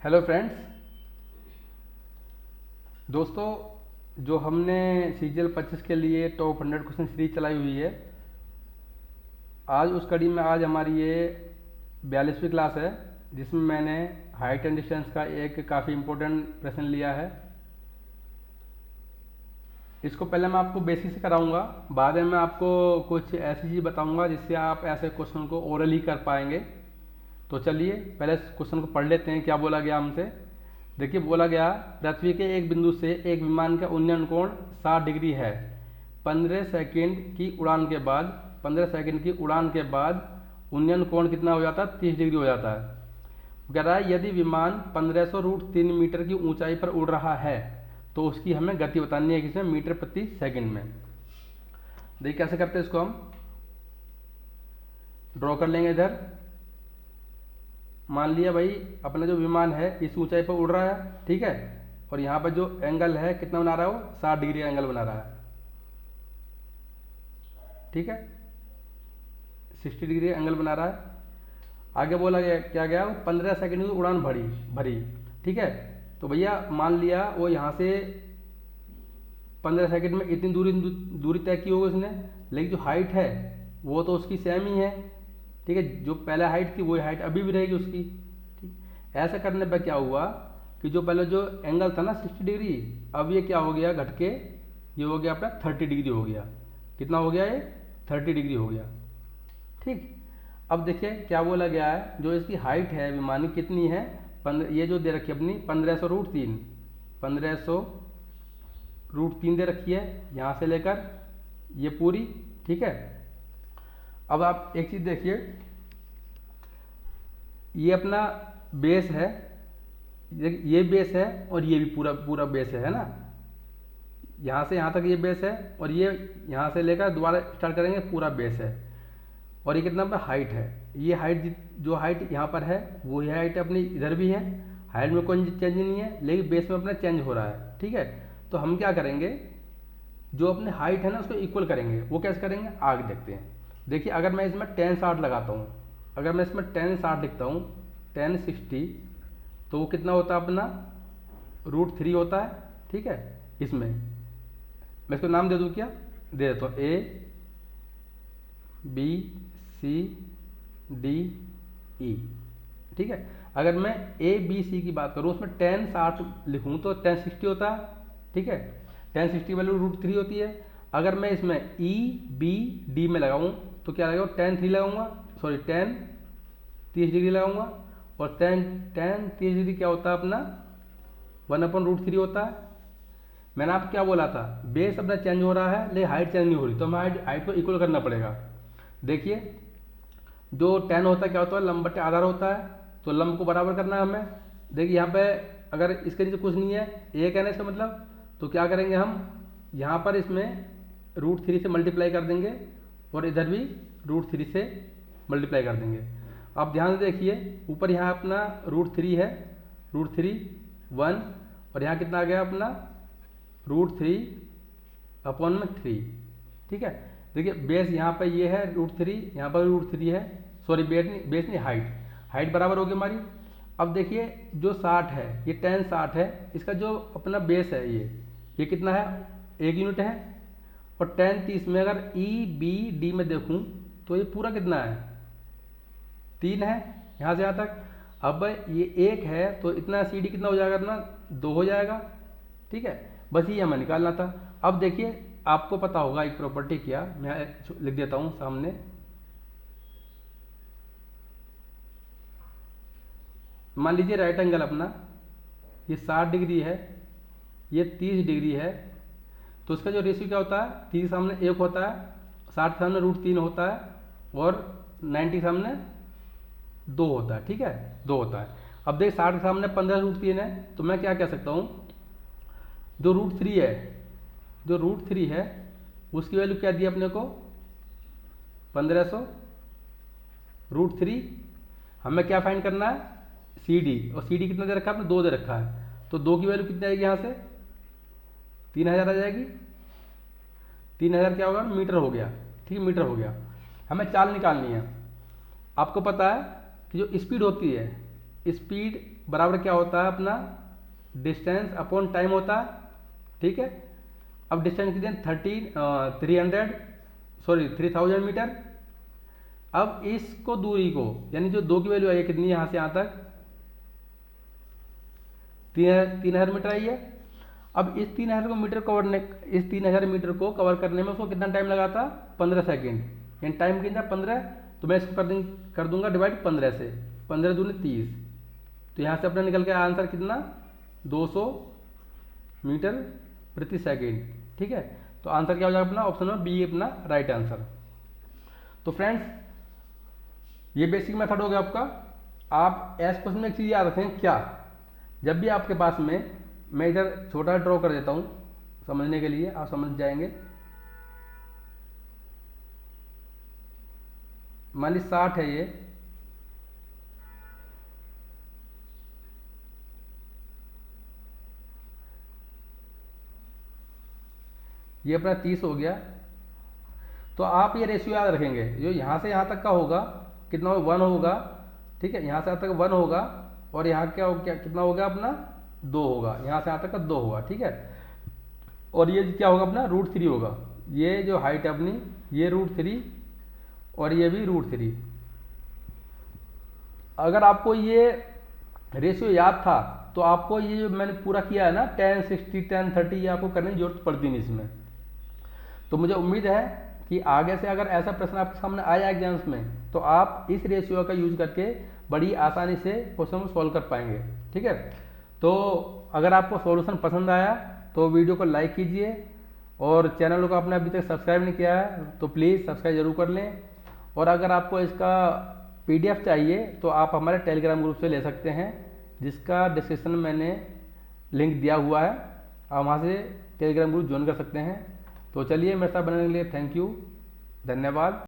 Hello friends. दोस्तों, जो हमने सीजीएल 25 के लिए टॉप 100 क्वेश्चन सीरीज चलाई हुई है, आज उस कड़ी में आज हमारी ये 42वीं क्लास है, जिसमें मैंने हाइट एंड डिस्टेंस का एक काफ़ी इम्पोर्टेंट प्रश्न लिया है। इसको पहले मैं आपको बेसिक से कराऊंगा, बाद में मैं आपको कुछ ऐसी चीज़ बताऊंगा जिससे आप ऐसे क्वेश्चन को ओरली कर पाएंगे। तो चलिए पहले इस क्वेश्चन को पढ़ लेते हैं, क्या बोला गया हमसे। देखिए, बोला गया पृथ्वी के एक बिंदु से एक विमान का उन्नयन कोण 60 डिग्री है। 15 सेकंड की उड़ान के बाद 15 सेकंड की उड़ान के बाद उन्नयन कोण कितना हो जाता है? 30 डिग्री हो जाता है। कह रहा है यदि विमान 1500√3 मीटर की ऊंचाई पर उड़ रहा है तो उसकी हमें गति बतानी है, किसमें? मीटर प्रति सेकंड में। देखिए कैसे करते हैं, इसको हम ड्रॉ कर लेंगे। इधर मान लिया भाई अपना जो विमान है इस ऊंचाई पर उड़ रहा है, ठीक है, और यहाँ पर जो एंगल है कितना बना रहा है? वो 60 डिग्री एंगल बना रहा है, ठीक है, 60 डिग्री एंगल बना रहा है। आगे बोला गया क्या गया? 15 सेकंड की उड़ान भरी भरी ठीक है। तो भैया मान लिया वो यहाँ से 15 सेकंड में इतनी दूरी तय की होगी उसने, लेकिन जो हाइट है वो तो उसकी सेम ही है, ठीक है। जो पहले हाइट थी वही हाइट अभी भी रहेगी उसकी, ठीक। ऐसा करने पर क्या हुआ कि जो पहले जो एंगल था ना 60 डिग्री, अब ये क्या हो गया? घट के ये हो गया अपना 30 डिग्री हो गया। कितना हो गया? ये 30 डिग्री हो गया, ठीक। अब देखिए क्या बोला गया है, जो इसकी हाइट है विमान की कितनी है? ये जो दे रखी है अपनी 1500√3, 1500√3 दे रखी है यहाँ से लेकर ये पूरी, ठीक है। अब आप एक चीज़ देखिए, ये अपना बेस है, ये बेस है और ये भी पूरा पूरा बेस है ना। यहाँ से यहाँ तक ये बेस है और ये यहाँ से लेकर दोबारा स्टार्ट करेंगे, पूरा बेस है। और ये कितना पर हाइट है? ये हाइट जो हाइट यहाँ पर है वही हाइट अपनी इधर भी है। हाइट में कोई चेंज नहीं है, लेकिन बेस में अपना चेंज हो रहा है, ठीक है। तो हम क्या करेंगे, जो अपने हाइट है ना उसको इक्वल करेंगे। वो कैसे करेंगे आगे देखते हैं। देखिए अगर मैं इसमें 1060 लगाता हूँ, अगर मैं इसमें 1060 लिखता हूँ, 1060, तो वो कितना होता है अपना? √3 होता है, ठीक है। इसमें मैं इसको नाम दे दूँ, क्या दे देता हूँ? ABCDE, ठीक है। अगर मैं ABC की बात करूँ, उसमें 1060 लिखूँ तो 1060 होता है, ठीक है। 1060 वैल्यू √3 होती है। अगर मैं इसमें EBD में लगाऊँ तो क्या लगाऊँ? 10 लगाऊंगा, सॉरी 30 डिग्री लगाऊंगा। और 30 डिग्री क्या होता है अपना? 1/√3 होता है। मैंने आपको क्या बोला था? बेस अपना चेंज हो रहा है लेकिन हाइट चेंज नहीं हो रही, तो हमें हाइट को इक्वल करना पड़ेगा। देखिए जो 10 होता है क्या होता है? लंब बटे आधार होता है, तो लंब को बराबर करना है हमें। देखिए यहाँ पे अगर इसके नीचे कुछ नहीं है, एक है ना इसका मतलब, तो क्या करेंगे हम यहाँ पर इसमें √3 से मल्टीप्लाई कर देंगे और इधर भी √3 से मल्टीप्लाई कर देंगे। अब ध्यान से देखिए, ऊपर यहाँ अपना √3 है, √3 1, और यहाँ कितना आ गया अपना? √3/3, ठीक है। देखिए बेस यहाँ पर ये है √3, यहाँ पर √3 है, सॉरी बेस नहीं हाइट बराबर होगी हमारी। अब देखिए जो 60 है, ये 1060 है, इसका जो अपना बेस है ये कितना है? 1 यूनिट है। और 1030 में अगर EBD में देखूँ तो ये पूरा कितना है? 3 है यहाँ से यहाँ तक। अब ये 1 है तो इतना CD कितना हो जाएगा अपना? 2 हो जाएगा, ठीक है। बस ये हमें निकालना था। अब देखिए आपको पता होगा एक प्रॉपर्टी, क्या मैं लिख देता हूँ सामने। मान लीजिए राइट एंगल अपना ये 60 डिग्री है, ये 30 डिग्री है, तो उसका जो रेशियो क्या होता है? 30 के सामने 1 होता है, 60 के सामने √3 होता है, और 90 के सामने 2 होता है, ठीक है, 2 होता है। अब देख 60 के सामने 15√3 है, तो मैं क्या कह सकता हूँ, जो √3 है, जो √3 है उसकी वैल्यू क्या दी अपने को? 1500। √3 हमें क्या फाइंड करना है? CD, और CD कितना दे रखा है? आपने 2 दे रखा है, तो 2 की वैल्यू कितनी आएगी? यहाँ से 3000 आ जाएगी। 3000 क्या होगा? मीटर हो गया, ठीक है, मीटर हो गया। हमें चाल निकालनी है। आपको पता है कि जो स्पीड होती है स्पीड बराबर क्या होता है अपना डिस्टेंस अपॉन टाइम होता है, ठीक है। अब डिस्टेंस कितने 3000 मीटर। अब इसको दूरी को यानी जो 2 की वैल्यू आई है कितनी यहाँ से यहाँ तक 3000 मीटर आई है। अब इस 3000 मीटर को कवर करने में उसको कितना टाइम लगा था 15 सेकेंड, यानी टाइम कितना 15। तो मैं इसको कर दूंगा डिवाइड 15 से, 15 दूनी 30। तो यहाँ से अपना निकल के आंसर कितना 200 मीटर प्रति सेकेंड, ठीक है। तो आंसर क्या हो जाएगा अपना ऑप्शन नंबर बी अपना राइट आंसर। तो फ्रेंड्स ये बेसिक मेथड हो गया आपका। आप एस क्वेश्चन में एक चीज़ याद रखें क्या, जब भी आपके पास में, मैं इधर छोटा ड्रॉ कर देता हूँ समझने के लिए, आप समझ जाएंगे। मान ली 60 है ये अपना 30 हो गया। तो आप ये रेशियो याद रखेंगे, जो यहाँ से यहाँ तक का होगा कितना होगा 1 होगा, ठीक है। यहाँ से यहाँ तक 1 होगा और यहाँ क्या कितना होगा अपना 2 होगा, यहाँ से यहाँ तक का 2 होगा, ठीक है। और ये क्या होगा अपना √3 होगा। ये जो हाइट है अपनी ये √3 और ये भी √3। अगर आपको ये रेशियो याद था तो आपको ये जो मैंने पूरा किया है ना 10, 60, 10, 30 ये आपको करने की जरूरत पड़ती नहीं इसमें। तो मुझे उम्मीद है कि आगे से अगर ऐसा प्रश्न आपके सामने आया एग्जाम्स में तो आप इस रेशियो का यूज करके बड़ी आसानी से क्वेश्चन को सॉल्व कर पाएंगे, ठीक है। तो अगर आपको सॉल्यूशन पसंद आया तो वीडियो को लाइक कीजिए और चैनल को आपने अभी तक सब्सक्राइब नहीं किया है तो प्लीज़ सब्सक्राइब जरूर कर लें। और अगर आपको इसका PDF चाहिए तो आप हमारे टेलीग्राम ग्रुप से ले सकते हैं, जिसका डिस्क्रिप्शन में मैंने लिंक दिया हुआ है। आप वहाँ से टेलीग्राम ग्रुप ज्वाइन कर सकते हैं। तो चलिए मेरे साथ बनने के लिए थैंक यू, धन्यवाद।